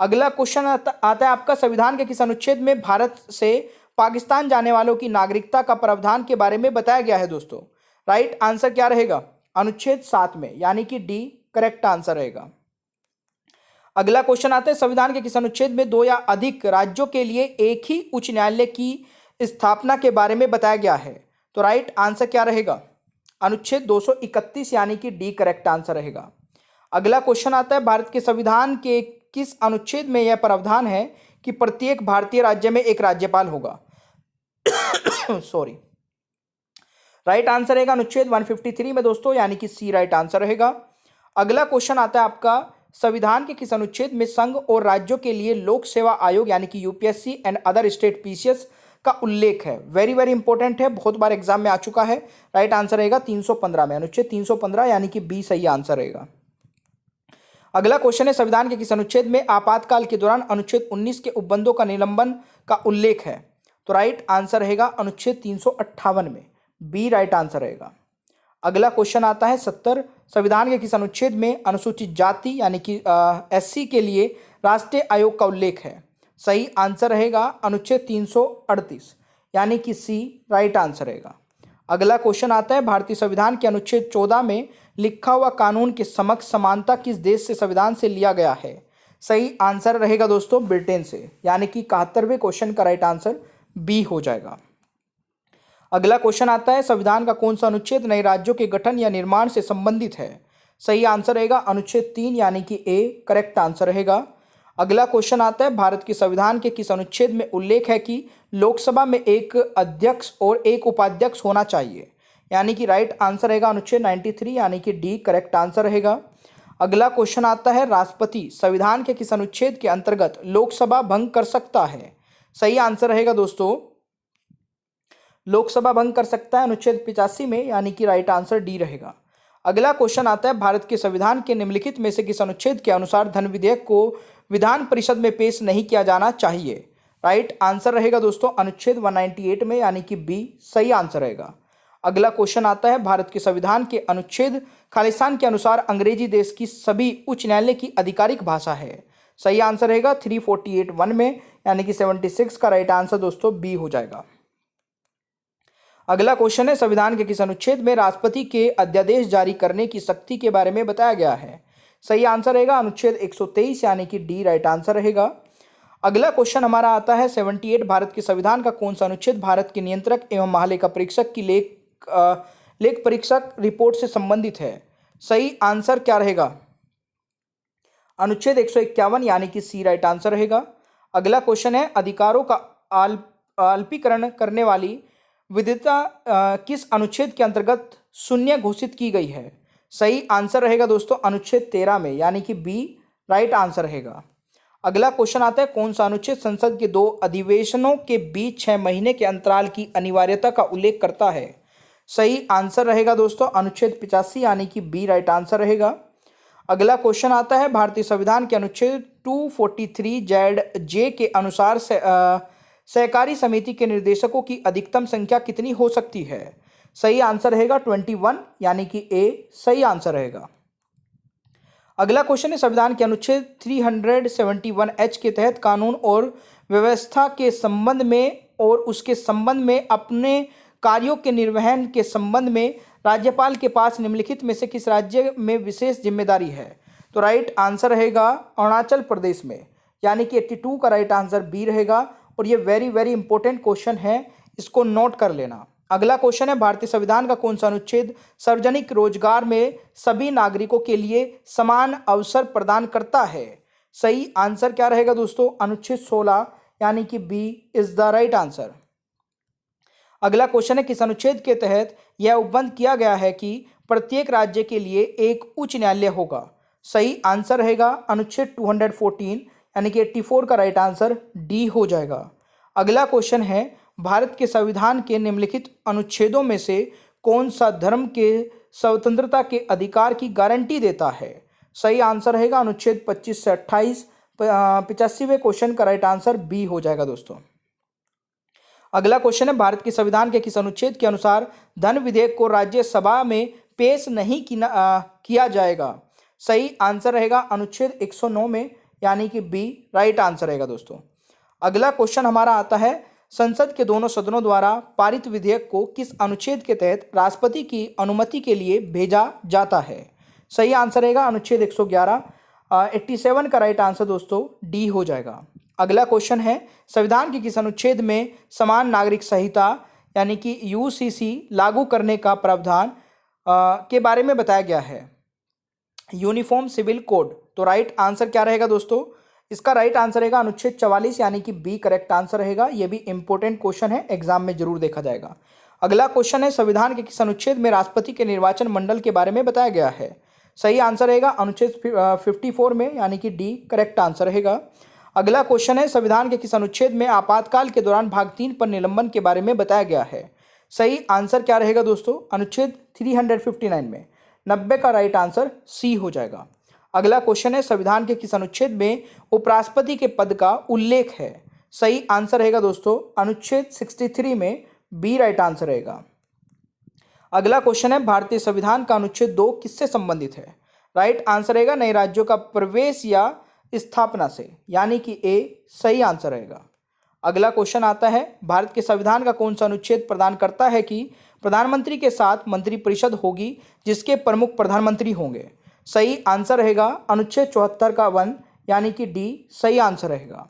अगला क्वेश्चन आता है आपका संविधान के किस अनुच्छेद में भारत से पाकिस्तान जाने वालों की नागरिकता का प्रावधान के बारे में बताया गया है दोस्तों? राइट आंसर क्या रहेगा? अनुच्छेद 7 में, यानी कि डी करेक्ट आंसर रहेगा। अगला क्वेश्चन आता है संविधान के किस अनुच्छेद में 2 या अधिक राज्यों के लिए एक ही उच्च न्यायालय की स्थापना के बारे में बताया गया है? तो राइट आंसर क्या रहेगा? अनुच्छेद 231, यानी कि डी करेक्ट आंसर रहेगा। अगला क्वेश्चन आता है भारत के संविधान के किस अनुच्छेद में यह प्रावधान है कि प्रत्येक भारतीय राज्य में एक राज्यपाल होगा? सॉरी, राइट आंसर रहेगा अनुच्छेद 153 में दोस्तों, यानी कि सी राइट आंसर रहेगा। अगला क्वेश्चन आता है आपका संविधान के किस अनुच्छेद में संघ और राज्यों के लिए लोक सेवा आयोग यानी कि UPSC and other state PCS का उल्लेख है। वेरी वेरी इंपॉर्टेंट है, बहुत बार एग्जाम में आ चुका है। राइट आंसर रहेगा 315 में, अनुच्छेद 315 यानी कि बी सही आंसर रहेगा। अगला क्वेश्चन है, संविधान के किस अनुच्छेद में आपातकाल के दौरान अनुच्छेद 19 के उपबंधों का निलंबन का उल्लेख है? तो राइट आंसर रहेगा अनुच्छेद 358 में, बी राइट आंसर रहेगा। अगला क्वेश्चन आता है 70, संविधान के किस अनुच्छेद में अनुसूचित जाति यानी कि एससी के लिए राष्ट्रीय आयोग का उल्लेख है? सही आंसर रहेगा अनुच्छेद 338 यानी कि सी राइट आंसर रहेगा। अगला क्वेश्चन आता है, भारतीय संविधान के अनुच्छेद 14 में लिखा हुआ कानून के समक्ष समानता किस देश से संविधान से लिया गया है? सही आंसर रहेगा दोस्तों ब्रिटेन से, यानी कि 71वें क्वेश्चन का राइट आंसर बी हो जाएगा। अगला क्वेश्चन आता है, संविधान का कौन सा अनुच्छेद नए राज्यों के गठन या निर्माण से संबंधित है? सही आंसर रहेगा अनुच्छेद 3 यानी कि ए करेक्ट आंसर रहेगा। अगला क्वेश्चन आता है, भारत के संविधान के किस अनुच्छेद में उल्लेख है कि लोकसभा में एक अध्यक्ष और एक उपाध्यक्ष होना चाहिए? यानी कि राइट आंसर रहेगा अनुच्छेद 93 यानी कि डी करेक्ट आंसर रहेगा। अगला क्वेश्चन आता है, राष्ट्रपति संविधान के किस अनुच्छेद के अंतर्गत लोकसभा भंग कर सकता है? सही आंसर रहेगा दोस्तों लोकसभा भंग कर सकता है अनुच्छेद 85 में, यानी कि राइट आंसर डी रहेगा। अगला क्वेश्चन आता है, भारत के संविधान के निम्नलिखित में से किस अनुच्छेद के अनुसार धन विधेयक को विधान परिषद में पेश नहीं किया जाना चाहिए? राइट आंसर रहेगा दोस्तों अनुच्छेद 198 में, यानी कि बी सही आंसर रहेगा। अगला क्वेश्चन आता है, भारत के संविधान के अनुच्छेद खालिस्तान के अनुसार अंग्रेजी देश की सभी उच्च न्यायालय की आधिकारिक भाषा है? सही आंसर रहेगा 348(1) में, यानी कि 76 का राइट आंसर दोस्तों बी हो जाएगा। अगला क्वेश्चन है, संविधान के किस अनुच्छेद में राष्ट्रपति के अध्यादेश जारी करने की शक्ति के बारे में बताया गया है? सही आंसर रहेगा अनुच्छेद 123 यानी कि डी राइट आंसर रहेगा। अगला क्वेश्चन हमारा आता है 78, भारत के संविधान का कौन सा अनुच्छेद भारत के नियंत्रक एवं महालेखा परीक्षक की लेख परीक्षक रिपोर्ट से संबंधित है? सही आंसर क्या रहेगा? अनुच्छेद 151 यानी कि सी राइट आंसर रहेगा। अगला क्वेश्चन है, अधिकारों का अल्पीकरण करने वाली विधिता किस अनुच्छेद के अंतर्गत शून्य घोषित की गई है? सही आंसर रहेगा दोस्तों अनुच्छेद 13 में, यानी कि बी राइट आंसर रहेगा। अगला क्वेश्चन आता है, कौन सा अनुच्छेद संसद के 2 अधिवेशनों के बीच 6 महीने के अंतराल की अनिवार्यता का उल्लेख करता है? सही आंसर रहेगा दोस्तों अनुच्छेद 85 यानी कि बी राइट आंसर रहेगा। अगला क्वेश्चन आता है, भारतीय संविधान के अनुच्छेद 243(j) के अनुसार सहकारी समिति के निर्देशकों की अधिकतम संख्या कितनी हो सकती है? सही आंसर रहेगा 21 यानी कि ए सही आंसर रहेगा। अगला क्वेश्चन है, संविधान के अनुच्छेद 371(h) के तहत कानून और व्यवस्था के संबंध में और उसके संबंध में अपने कार्यों के निर्वहन के संबंध में राज्यपाल के पास निम्नलिखित में से किस राज्य में विशेष जिम्मेदारी है? तो राइट आंसर रहेगा अरुणाचल प्रदेश में, यानी कि 82 का राइट आंसर बी रहेगा। और ये वेरी वेरी इंपॉर्टेंट क्वेश्चन है, इसको नोट कर लेना। अगला क्वेश्चन है, भारतीय संविधान का कौन सा अनुच्छेद सार्वजनिक रोजगार में सभी नागरिकों के लिए समान अवसर प्रदान करता है? सही आंसर क्या रहेगा दोस्तों? अनुच्छेद 16 यानी कि B is the right answer. अगला क्वेश्चन है, किस अनुच्छेद के तहत यह उपबंध किया गया है कि प्रत्येक राज्य के लिए एक उच्च न्यायालय होगा? सही आंसर रहेगा अनुच्छेद 214 यानी कि 84 का राइट आंसर डी हो जाएगा। अगला क्वेश्चन है, भारत के संविधान के निम्नलिखित अनुच्छेदों में से कौन सा धर्म के स्वतंत्रता के अधिकार की गारंटी देता है? सही आंसर रहेगा अनुच्छेद 25 से 28। 85वें क्वेश्चन का राइट आंसर बी हो जाएगा दोस्तों। अगला क्वेश्चन है, भारत के संविधान के किस अनुच्छेद के अनुसार धन विधेयक को राज्यसभा में पेश नहीं किया जाएगा? सही आंसर रहेगा अनुच्छेद 109 में, यानी कि बी राइट आंसर रहेगा दोस्तों। अगला क्वेश्चन हमारा आता है, संसद के दोनों सदनों द्वारा पारित विधेयक को किस अनुच्छेद के तहत राष्ट्रपति की अनुमति के लिए भेजा जाता है? सही आंसर रहेगा अनुच्छेद 111। 87 का राइट आंसर दोस्तों डी हो जाएगा। अगला क्वेश्चन है, संविधान के किस अनुच्छेद में समान नागरिक संहिता यानी कि यूसीसी लागू करने का प्रावधान के बारे में बताया गया है? Uniform civil code. तो राइट आंसर क्या रहेगा दोस्तों? इसका राइट आंसर रहेगा अनुच्छेद 44 यानी कि बी करेक्ट आंसर रहेगा। यह भी इंपॉर्टेंट क्वेश्चन है, एग्जाम में जरूर देखा जाएगा। अगला क्वेश्चन है, संविधान के किस अनुच्छेद में राष्ट्रपति के निर्वाचन मंडल के बारे में बताया गया है? सही आंसर रहेगा अनुच्छेद 54 में, यानी कि डी करेक्ट आंसर रहेगा। अगला क्वेश्चन है, संविधान के किस अनुच्छेद में आपातकाल के दौरान भाग 3 पर निलंबन के बारे में बताया गया है? सही आंसर क्या रहेगा दोस्तों? अनुच्छेद 359 में। 90 का राइट आंसर सी हो जाएगा। अगला क्वेश्चन है, संविधान के किस अनुच्छेद में उपराष्ट्रपति के पद का उल्लेख है? सही आंसर रहेगा दोस्तों अनुच्छेद 63 में, बी राइट आंसर रहेगा। अगला क्वेश्चन है, भारतीय संविधान का अनुच्छेद 2 किससे संबंधित है? राइट आंसर रहेगा नए राज्यों का प्रवेश या स्थापना से, यानी कि ए सही आंसर रहेगा। अगला क्वेश्चन आता है, भारत के संविधान का कौन सा अनुच्छेद प्रदान करता है कि प्रधानमंत्री के साथ मंत्रिपरिषद होगी जिसके प्रमुख प्रधानमंत्री होंगे? सही आंसर रहेगा अनुच्छेद 74 का 1, यानी कि डी सही आंसर रहेगा।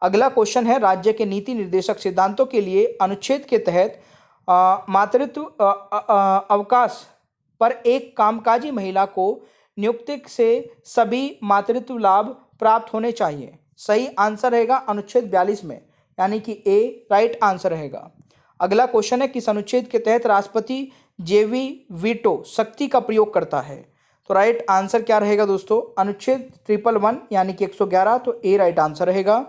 अगला क्वेश्चन है, राज्य के नीति निर्देशक सिद्धांतों के लिए अनुच्छेद के तहत मातृत्व अवकाश पर एक कामकाजी महिला को नियुक्ति से सभी मातृत्व लाभ प्राप्त होने चाहिए। सही आंसर रहेगा अनुच्छेद 42 में, यानी कि ए राइट आंसर रहेगा। अगला क्वेश्चन है, किस अनुच्छेद के तहत राष्ट्रपति जेवी वीटो शक्ति का प्रयोग करता है? तो राइट आंसर क्या रहेगा दोस्तों? अनुच्छेद 111 यानी कि 111, तो ए राइट आंसर रहेगा।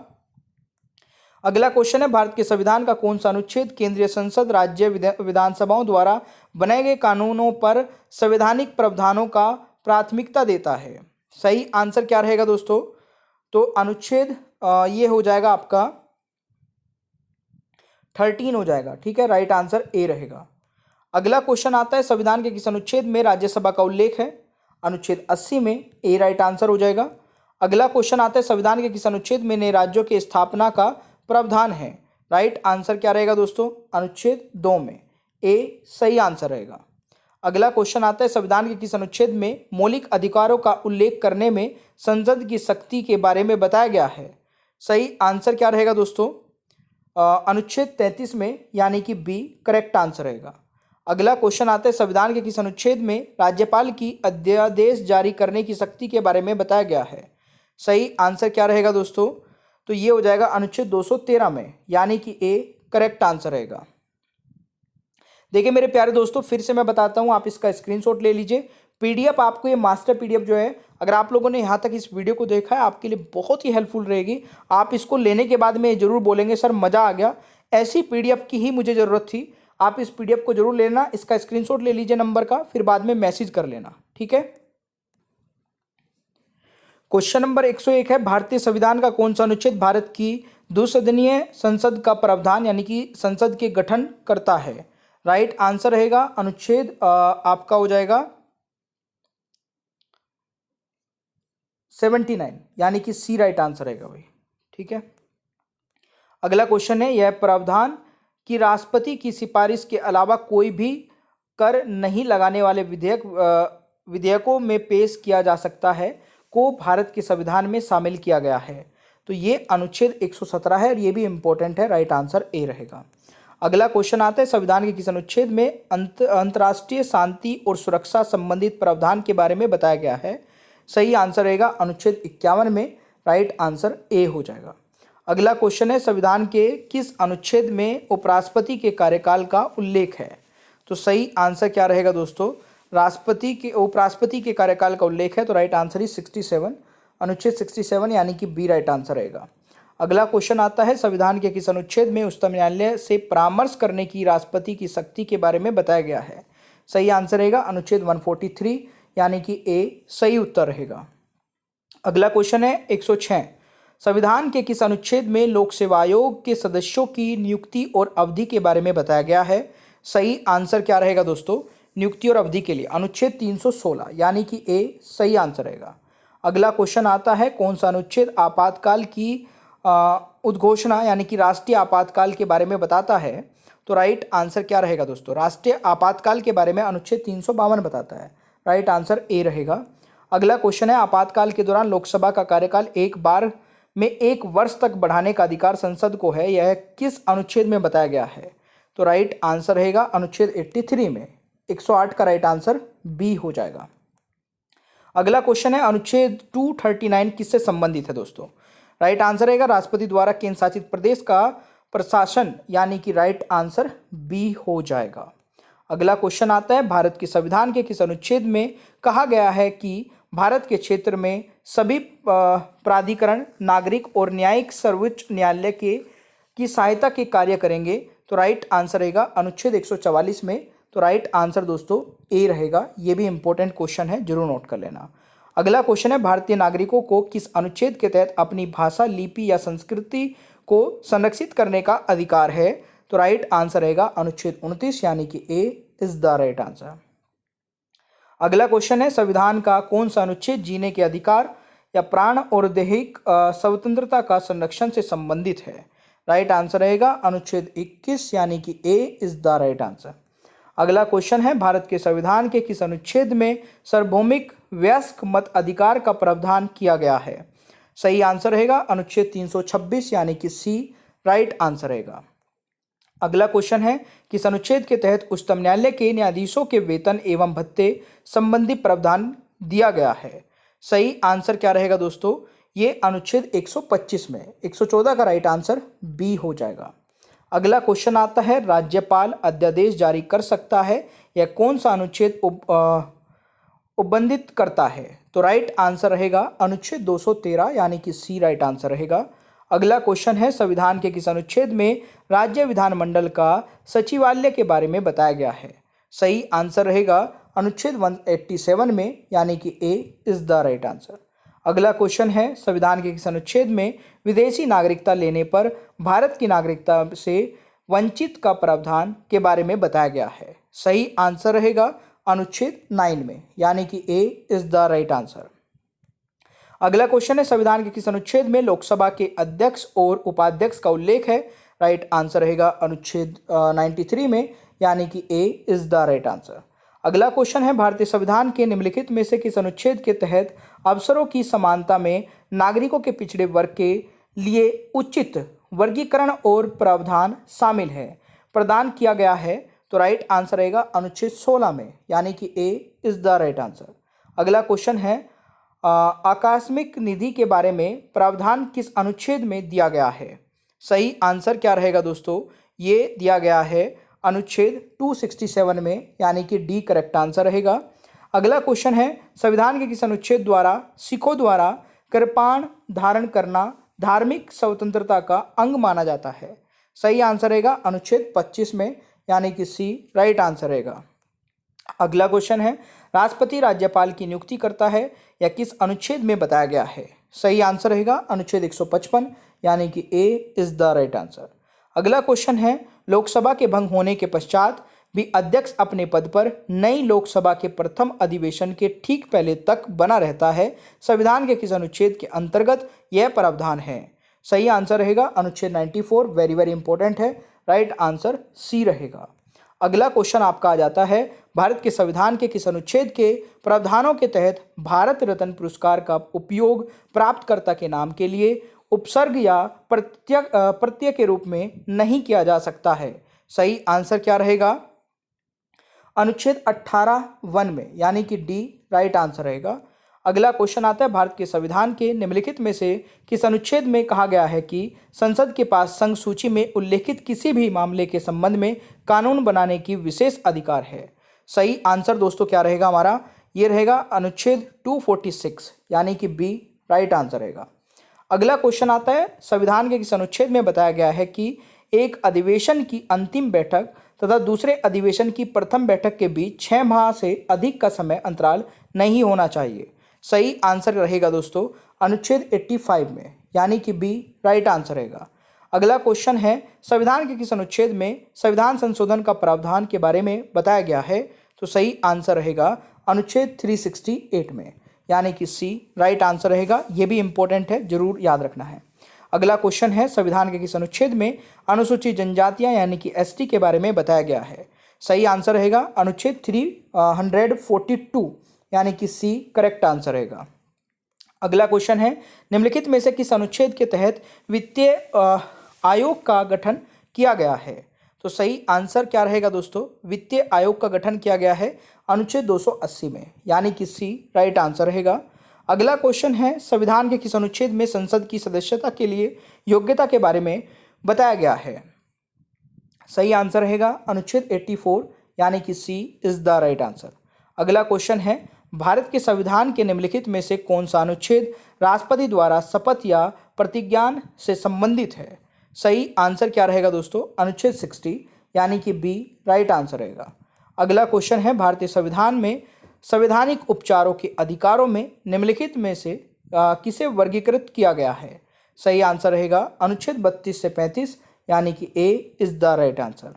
अगला क्वेश्चन है, भारत के संविधान का कौन सा अनुच्छेद केंद्रीय संसद राज्य विधानसभाओं द्वारा बनाए गए कानूनों पर संवैधानिक प्रावधानों का प्राथमिकता देता है? सही आंसर क्या रहेगा दोस्तों? तो अनुच्छेद ये हो जाएगा आपका 13 हो जाएगा। ठीक है, राइट आंसर ए रहेगा। अगला क्वेश्चन आता है, संविधान के किस अनुच्छेद में राज्यसभा का उल्लेख है? अनुच्छेद 80 में, ए राइट आंसर हो जाएगा। अगला क्वेश्चन आता है, संविधान के किस अनुच्छेद में नए राज्यों की स्थापना का प्रावधान है? राइट आंसर क्या रहेगा दोस्तों? अनुच्छेद 2 में, ए सही आंसर रहेगा। अगला क्वेश्चन आता है, संविधान के किस अनुच्छेद में मौलिक अधिकारों का उल्लेख करने में संसद की शक्ति के बारे में बताया गया है? सही आंसर क्या रहेगा दोस्तों? अनुच्छेद 33 में, यानी कि बी करेक्ट आंसर रहेगा। अगला क्वेश्चन आता है, संविधान के किस अनुच्छेद में राज्यपाल की अध्यादेश जारी करने की शक्ति के बारे में बताया गया है? सही आंसर क्या रहेगा दोस्तों? तो ये हो जाएगा अनुच्छेद 213 में, यानी कि ए करेक्ट आंसर रहेगा। देखिए मेरे प्यारे दोस्तों, फिर से मैं बताता हूँ, आप इसका स्क्रीनशॉट ले लीजिए। पीडीएफ आपको, ये मास्टर पीडीएफ जो है, अगर आप लोगों ने यहाँ तक इस वीडियो को देखा है, आपके लिए बहुत ही हेल्पफुल रहेगी। आप इसको लेने के बाद में जरूर बोलेंगे सर मज़ा आ गया, ऐसी पीडीएफ की ही मुझे ज़रूरत थी। आप इस पीडीएफ को जरूर लेना, इसका स्क्रीनशॉट ले लीजिए नंबर का, फिर बाद में मैसेज कर लेना। ठीक है। क्वेश्चन नंबर 101 है, भारतीय संविधान का कौन सा अनुच्छेद भारत की द्विसदनीय संसद का प्रावधान यानी कि संसद के गठन करता है? राइट आंसर रहेगा अनुच्छेद आपका हो जाएगा 79, यानी कि सी राइट आंसर रहेगा भाई। ठीक है। अगला क्वेश्चन है, यह प्रावधान कि राष्ट्रपति की सिफारिश के अलावा कोई भी कर नहीं लगाने वाले विधेयकों में पेश किया जा सकता है को भारत के संविधान में शामिल किया गया है? तो ये अनुच्छेद 117 है और ये भी इंपॉर्टेंट है, राइट आंसर ए रहेगा। अगला क्वेश्चन आता है, संविधान के किस अनुच्छेद में अंतर्राष्ट्रीय शांति और सुरक्षा संबंधित प्रावधान के बारे में बताया गया है? सही आंसर रहेगा अनुच्छेद 51 में, राइट आंसर ए हो जाएगा। अगला क्वेश्चन है, संविधान के किस अनुच्छेद में उपराष्ट्रपति के कार्यकाल का उल्लेख है? तो सही आंसर क्या रहेगा दोस्तों? उपराष्ट्रपति के कार्यकाल का उल्लेख है, तो राइट आंसर इज 67, अनुच्छेद 67 यानी कि बी राइट आंसर रहेगा। अगला क्वेश्चन आता है, संविधान के किस अनुच्छेद में उच्चतम न्यायालय से परामर्श करने की राष्ट्रपति की शक्ति के बारे में बताया गया है? सही आंसर रहेगा अनुच्छेद 143, यानी कि ए सही उत्तर रहेगा। अगला क्वेश्चन है 106, संविधान के किस अनुच्छेद में लोक सेवा आयोग के सदस्यों की नियुक्ति और अवधि के बारे में बताया गया है? सही आंसर क्या रहेगा दोस्तों? नियुक्ति और अवधि के लिए अनुच्छेद 316, यानी कि ए सही आंसर रहेगा। अगला क्वेश्चन आता है, कौन सा अनुच्छेद आपातकाल की उद्घोषणा यानी कि राष्ट्रीय आपातकाल के बारे में बताता है? तो राइट आंसर क्या रहेगा दोस्तों? राष्ट्रीय आपातकाल के बारे में अनुच्छेद 352 बताता है, राइट आंसर ए रहेगा। अगला क्वेश्चन है, आपातकाल के दौरान लोकसभा का कार्यकाल एक बार में 1 वर्ष तक बढ़ाने का अधिकार संसद को है, यह किस अनुच्छेद में बताया गया है? तो राइट आंसर रहेगा अनुच्छेद 83 में, 108 का राइट आंसर बी हो जाएगा। अगला क्वेश्चन है, अनुच्छेद 239 किससे संबंधित है दोस्तों? राइट आंसर रहेगा राष्ट्रपति द्वारा केंद्र शासित प्रदेश का प्रशासन, यानी कि राइट आंसर बी हो जाएगा। अगला क्वेश्चन आता है, भारत के संविधान के किस अनुच्छेद में कहा गया है कि भारत के क्षेत्र में सभी प्राधिकरण नागरिक और न्यायिक सर्वोच्च न्यायालय की सहायता के कार्य करेंगे। तो राइट आंसर रहेगा अनुच्छेद 144 में। तो राइट आंसर दोस्तों ए रहेगा। ये भी इंपॉर्टेंट क्वेश्चन है, जरूर नोट कर लेना। अगला क्वेश्चन है, भारतीय नागरिकों को किस अनुच्छेद के तहत अपनी भाषा, लिपि या संस्कृति को संरक्षित करने का अधिकार है? तो राइट आंसर रहेगा अनुच्छेद 29 यानी कि ए इज द राइट आंसर। अगला क्वेश्चन है, संविधान का कौन सा अनुच्छेद जीने के अधिकार या प्राण और दैहिक स्वतंत्रता का संरक्षण से संबंधित है? राइट आंसर रहेगा अनुच्छेद 21 यानी कि ए इज द राइट आंसर। अगला क्वेश्चन है, भारत के संविधान के किस अनुच्छेद में सार्वभौमिक वयस्क मत अधिकार का प्रावधान किया गया है? सही आंसर रहेगा अनुच्छेद 326 यानी कि सी राइट आंसर रहेगा। अगला क्वेश्चन है, किस अनुच्छेद के तहत उच्चतम न्यायालय के न्यायाधीशों के वेतन एवं भत्ते संबंधी प्रावधान दिया गया है? सही आंसर क्या रहेगा दोस्तों? ये अनुच्छेद 125 में। 114 का राइट आंसर बी हो जाएगा। अगला क्वेश्चन आता है, राज्यपाल अध्यादेश जारी कर सकता है, यह कौन सा अनुच्छेद उल्लंघित करता है? तो राइट आंसर रहेगा अनुच्छेद 213 यानी कि सी राइट आंसर रहेगा। अगला क्वेश्चन है, संविधान के किस अनुच्छेद में राज्य विधानमंडल का सचिवालय के बारे में बताया गया है? सही आंसर रहेगा अनुच्छेद 187 में यानी कि ए इज द राइट आंसर। अगला क्वेश्चन है, संविधान के किस अनुच्छेद में विदेशी नागरिकता लेने पर भारत की नागरिकता से वंचित का प्रावधान के बारे में बताया गया है? सही आंसर रहेगा अनुच्छेद 9 में यानी कि ए इज द राइट आंसर। अगला क्वेश्चन है, संविधान के किस अनुच्छेद में लोकसभा के अध्यक्ष और उपाध्यक्ष का उल्लेख है? राइट आंसर रहेगा अनुच्छेद 93 में यानी कि ए इज द राइट आंसर। अगला क्वेश्चन है, भारतीय संविधान के निम्नलिखित में से किस अनुच्छेद के तहत अवसरों की समानता में नागरिकों के पिछड़े वर्ग के लिए उचित वर्गीकरण और प्रावधान शामिल है प्रदान किया गया है? तो राइट आंसर रहेगा अनुच्छेद 16 में यानी कि ए इज द राइट आंसर। अगला क्वेश्चन है, आकस्मिक निधि के बारे में प्रावधान किस अनुच्छेद में दिया गया है? सही आंसर क्या रहेगा दोस्तों? ये दिया गया है अनुच्छेद 267 में यानी कि डी करेक्ट आंसर रहेगा। अगला क्वेश्चन है, संविधान के किस अनुच्छेद द्वारा सिखों द्वारा कृपाण धारण करना धार्मिक स्वतंत्रता का अंग माना जाता है? सही आंसर रहेगा अनुच्छेद 25 में यानी कि सी राइट आंसर रहेगा। अगला क्वेश्चन है, राष्ट्रपति राज्यपाल की नियुक्ति करता है या किस अनुच्छेद में बताया गया है? सही आंसर रहेगा अनुच्छेद 155 यानी कि ए इज द राइट आंसर। अगला क्वेश्चन है, लोकसभा के भंग होने के पश्चात भी अध्यक्ष अपने पद पर नई लोकसभा के प्रथम अधिवेशन के ठीक पहले तक बना रहता है? संविधान के किस अनुच्छेद के अंतर्गत यह प्रावधान है? सही आंसर रहेगा अनुच्छेद 94। वेरी वेरी इंपॉर्टेंट है, राइट आंसर सी रहेगा। अगला क्वेश्चन आपका आ जाता है, भारत के संविधान के किस अनुच्छेद के प्रावधानों के तहत भारत रत्न पुरस्कार का उपयोग प्राप्तकर्ता के नाम के लिए उपसर्ग या प्रत्यय के रूप में नहीं किया जा सकता है? सही आंसर क्या रहेगा? अनुच्छेद 18(1) में यानी कि डी राइट आंसर रहेगा। अगला क्वेश्चन आता है, भारत के संविधान के निम्नलिखित में से किस अनुच्छेद में कहा गया है कि संसद के पास संघ सूची में उल्लेखित किसी भी मामले के संबंध में कानून बनाने की विशेष अधिकार है? सही आंसर दोस्तों क्या रहेगा हमारा? ये रहेगा अनुच्छेद 246 यानी कि बी राइट आंसर रहेगा। अगला क्वेश्चन आता है, संविधान के किस अनुच्छेद में बताया गया है कि एक अधिवेशन की अंतिम बैठक तथा दूसरे अधिवेशन की प्रथम बैठक के बीच 6 माह से अधिक का समय अंतराल नहीं होना चाहिए? सही आंसर रहेगा दोस्तों अनुच्छेद 85 में यानी कि बी राइट आंसर रहेगा। अगला क्वेश्चन है, संविधान के किस अनुच्छेद में संविधान संशोधन का प्रावधान के बारे में बताया गया है? तो सही आंसर रहेगा अनुच्छेद 368 में यानी कि सी राइट आंसर रहेगा। ये भी इंपॉर्टेंट है, जरूर याद रखना है। अगला क्वेश्चन है, संविधान के किस अनुच्छेद में अनुसूचित जनजातियां यानी कि एसटी के बारे में बताया गया है? सही आंसर रहेगा अनुच्छेद 342 यानी कि सी करेक्ट आंसर रहेगा। अगला क्वेश्चन है, निम्नलिखित में से किस अनुच्छेद के तहत वित्तीय आयोग का गठन किया गया है? तो सही आंसर क्या रहेगा दोस्तों? वित्तीय आयोग का गठन किया गया है अनुच्छेद 280 में यानी कि सी राइट आंसर रहेगा। अगला क्वेश्चन है, संविधान के किस अनुच्छेद में संसद की सदस्यता के लिए योग्यता के बारे में बताया गया है? सही आंसर रहेगा अनुच्छेद 84 यानी कि सी इज द राइट आंसर। अगला क्वेश्चन है, भारत के संविधान के निम्नलिखित में से कौन सा अनुच्छेद राष्ट्रपति द्वारा शपथ या प्रतिज्ञान से संबंधित है? सही आंसर क्या रहेगा दोस्तों? अनुच्छेद 60 यानी कि बी राइट आंसर रहेगा। अगला क्वेश्चन है, भारतीय संविधान में संवैधानिक उपचारों के अधिकारों में निम्नलिखित में से किसे वर्गीकृत किया गया है? सही आंसर रहेगा अनुच्छेद 32 से 35 यानी कि ए इज द राइट आंसर।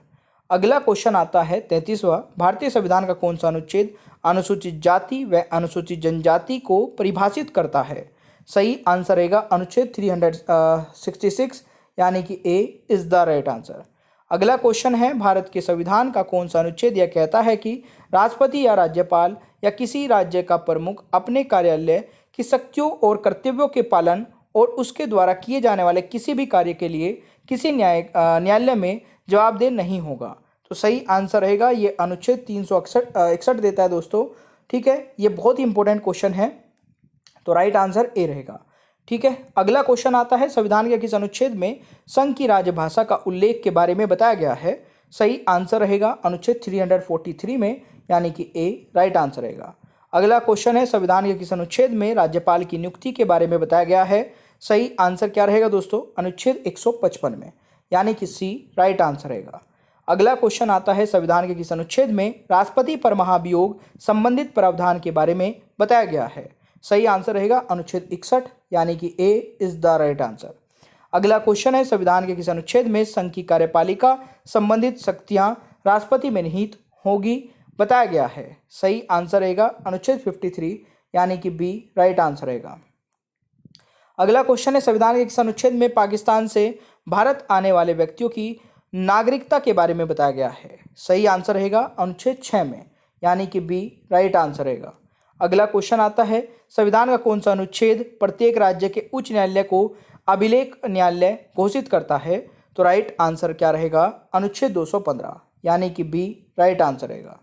अगला क्वेश्चन आता है 33वां, भारतीय संविधान का कौन सा अनुच्छेद अनुसूचित जाति व अनुसूचित जनजाति को परिभाषित करता है? सही आंसर रहेगा अनुच्छेद 366 यानी कि ए इज द राइट आंसर। अगला क्वेश्चन है, भारत के संविधान का कौन सा अनुच्छेद यह कहता है कि राष्ट्रपति या राज्यपाल या किसी राज्य का प्रमुख अपने कार्यालय की शक्तियों और कर्तव्यों के पालन और उसके द्वारा किए जाने वाले किसी भी कार्य के लिए किसी न्यायालय में जवाबदेह नहीं होगा? तो सही आंसर रहेगा ये अनुच्छेद 361 देता है दोस्तों। ठीक है, ये बहुत ही इंपॉर्टेंट क्वेश्चन है, तो राइट आंसर ए रहेगा। ठीक है, अगला क्वेश्चन आता है, संविधान के किस अनुच्छेद में संघ की राजभाषा का उल्लेख के बारे में बताया गया है? सही आंसर रहेगा अनुच्छेद 343 में यानी कि ए राइट आंसर रहेगा। अगला क्वेश्चन है, संविधान के किस अनुच्छेद में राज्यपाल की नियुक्ति के बारे में बताया गया है? सही आंसर क्या रहेगा दोस्तों? अनुच्छेद 155 में यानी कि सी राइट आंसर रहेगा। अगला क्वेश्चन आता है, संविधान के किस अनुच्छेद में राष्ट्रपति पर महाभियोग संबंधित प्रावधान के बारे में बताया गया है? सही आंसर रहेगा अनुच्छेद 61 यानी कि ए इज द राइट आंसर। अगला क्वेश्चन है, संविधान के किस अनुच्छेद में संघ की कार्यपालिका संबंधित शक्तियां राष्ट्रपति में निहित होगी बताया गया है? सही आंसर रहेगा अनुच्छेद 53 यानी कि बी राइट आंसर रहेगा। अगला क्वेश्चन है, संविधान के किस अनुच्छेद में पाकिस्तान से भारत आने वाले व्यक्तियों की नागरिकता के बारे में बताया गया है? सही आंसर रहेगा अनुच्छेद 6 में यानी कि बी राइट आंसर रहेगा। अगला क्वेश्चन आता है, संविधान का कौन सा अनुच्छेद प्रत्येक राज्य के उच्च न्यायालय को अभिलेख न्यायालय घोषित करता है? तो राइट आंसर क्या रहेगा? अनुच्छेद 215 यानी कि बी राइट आंसर रहेगा।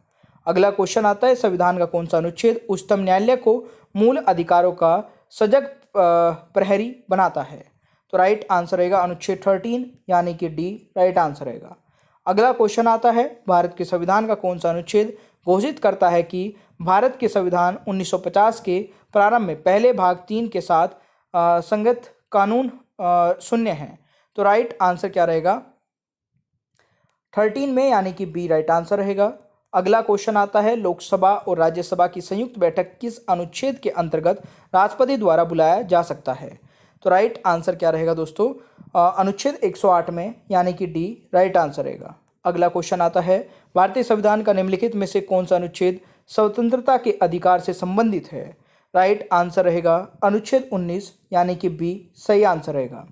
अगला क्वेश्चन आता है, संविधान का कौन सा अनुच्छेद उच्चतम न्यायालय को मूल अधिकारों का सजग प्रहरी बनाता है? तो राइट आंसर रहेगा अनुच्छेद 13 यानी कि डी राइट आंसर रहेगा। अगला क्वेश्चन आता है, भारत के संविधान का कौन सा अनुच्छेद घोषित करता है कि भारत के संविधान 1950 के प्रारंभ में पहले भाग 3 के साथ संगत कानून शून्य है? तो राइट आंसर क्या रहेगा? 13 में यानी कि बी राइट आंसर रहेगा। अगला क्वेश्चन आता है, लोकसभा और राज्यसभा की संयुक्त बैठक किस अनुच्छेद के अंतर्गत राष्ट्रपति द्वारा बुलाया जा सकता है? तो राइट आंसर क्या रहेगा दोस्तों? अनुच्छेद 108 में यानी कि डी राइट आंसर रहेगा। अगला क्वेश्चन आता है, भारतीय संविधान का निम्नलिखित में से कौन सा अनुच्छेद स्वतंत्रता के अधिकार से संबंधित है? राइट आंसर रहेगा अनुच्छेद 19 यानी कि बी सही आंसर रहेगा।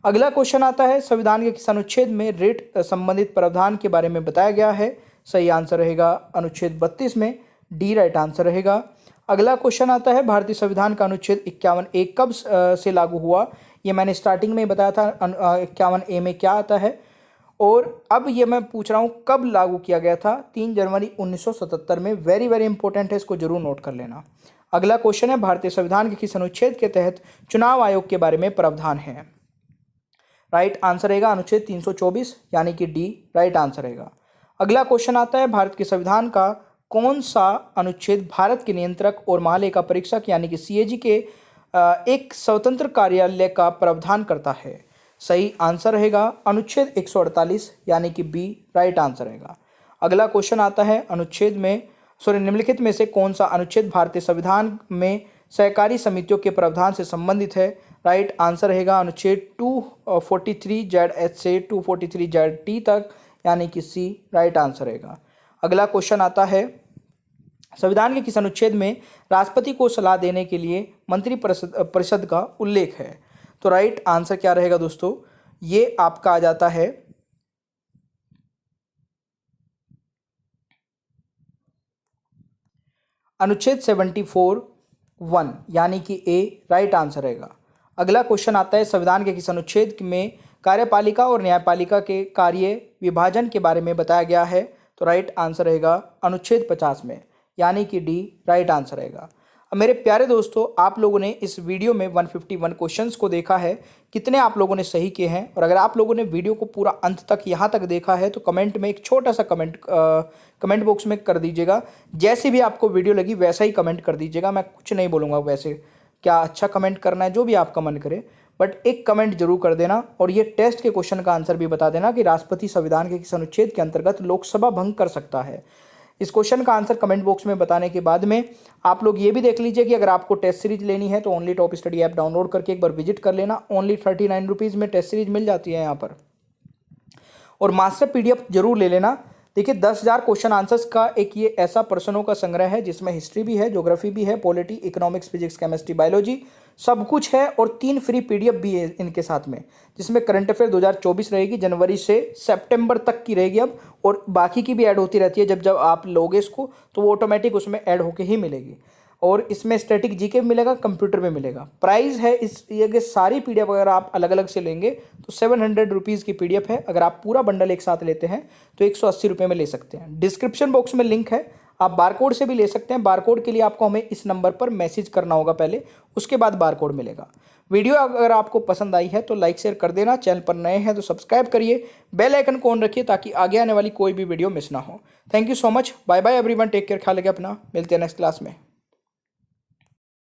अगला क्वेश्चन आता है, संविधान के किस अनुच्छेद में रिट संबंधित प्रावधान के बारे में बताया गया है? सही आंसर रहेगा अनुच्छेद 32 में डी राइट आंसर रहेगा। अगला क्वेश्चन आता है, भारतीय संविधान का अनुच्छेद 51A कब से लागू हुआ? ये मैंने स्टार्टिंग में ही बताया था 51A में क्या आता है, और अब ये मैं पूछ रहा हूँ कब लागू किया गया था? 3 जनवरी 1977 में। वेरी वेरी इंपॉर्टेंट है, इसको जरूर नोट कर लेना। अगला क्वेश्चन है, भारतीय संविधान के किस अनुच्छेद के तहत चुनाव आयोग के बारे में प्रावधान है? राइट आंसर रहेगा अनुच्छेद 324 यानी कि डी राइट आंसर रहेगा। अगला क्वेश्चन आता है, भारत के संविधान का कौन सा अनुच्छेद भारत के नियंत्रक और महालेखा परीक्षक यानी कि CAG के एक स्वतंत्र कार्यालय का प्रावधान करता है? सही आंसर रहेगा अनुच्छेद 148 यानी कि बी राइट आंसर रहेगा। अगला क्वेश्चन आता है, निम्नलिखित में से कौन सा अनुच्छेद भारतीय संविधान में सहकारी समितियों के प्रावधान से संबंधित है? राइट आंसर रहेगा अनुच्छेद 243Z से 243ZT तक यानी कि सी राइट आंसर रहेगा। अगला क्वेश्चन आता है, संविधान के किस अनुच्छेद में राष्ट्रपति को सलाह देने के लिए मंत्री परिषद का उल्लेख है? तो राइट आंसर क्या रहेगा दोस्तों? ये आपका आ जाता है अनुच्छेद 74(1) यानी कि ए राइट आंसर रहेगा। अगला क्वेश्चन आता है, संविधान के किस अनुच्छेद में कार्यपालिका और न्यायपालिका के कार्य विभाजन के बारे में बताया गया है? तो राइट आंसर रहेगा अनुच्छेद 50 में यानी कि डी राइट आंसर रहेगा। मेरे प्यारे दोस्तों, आप लोगों ने इस वीडियो में 151 क्वेश्चंस को देखा है। कितने आप लोगों ने सही किए हैं? और अगर आप लोगों ने वीडियो को पूरा अंत तक यहाँ तक देखा है तो कमेंट में एक छोटा सा कमेंट बॉक्स में कर दीजिएगा। जैसे भी आपको वीडियो लगी वैसा ही कमेंट कर दीजिएगा। मैं कुछ नहीं बोलूँगा, वैसे क्या अच्छा कमेंट करना है जो भी आपका मन करे, बट एक कमेंट जरूर कर देना। और ये टेस्ट के क्वेश्चन का आंसर भी बता देना कि राष्ट्रपति संविधान के किस अनुच्छेद के अंतर्गत लोकसभा भंग कर सकता है। इस क्वेश्चन का आंसर कमेंट बॉक्स में बताने के बाद में आप लोग ये भी देख लीजिए कि अगर आपको टेस्ट सीरीज लेनी है तो only top study app download करके एक बार विजिट कर लेना। ओनली 39 रुपीज़ में टेस्ट सीरीज मिल जाती है यहाँ पर। और मास्टर पीडीएफ जरूर ले लेना। देखिए 10,000 क्वेश्चन आंसर्स का एक ये ऐसा प्रश्नों का संग्रह है जिसमें हिस्ट्री भी है, ज्योग्राफी भी है, polity, economics, physics, chemistry, biology सब कुछ है। और 3 फ्री पीडीएफ भी है इनके साथ में, जिसमें करंट अफेयर 2024 रहेगी, जनवरी से सितंबर तक की रहेगी अब। और बाकी की भी ऐड होती रहती है, जब जब आप लोगे इसको तो वो ऑटोमेटिक उसमें ऐड होके ही मिलेगी। और इसमें स्टैटिक जीके भी मिलेगा, कंप्यूटर भी मिलेगा। प्राइस है इस ये सारी पीडीएफ अगर आप अलग अलग से लेंगे तो 700 रुपीज़ की पीडीएफ है। अगर आप पूरा बंडल एक साथ लेते हैं तो 180 रुपये में ले सकते हैं। डिस्क्रिप्शन बॉक्स में लिंक है, आप बारकोड से भी ले सकते हैं। बारकोड के लिए आपको हमें इस नंबर पर मैसेज करना होगा पहले, उसके बाद बारकोड मिलेगा। वीडियो अगर आपको पसंद आई है तो लाइक शेयर कर देना। चैनल पर नए हैं तो सब्सक्राइब करिए, बेल आइकन को ऑन रखिए ताकि आगे आने वाली कोई भी वीडियो मिस ना हो। Thank you so much. Bye bye everyone, take care, ख्याल रखिए अपना। मिलते हैं नेक्स्ट क्लास में।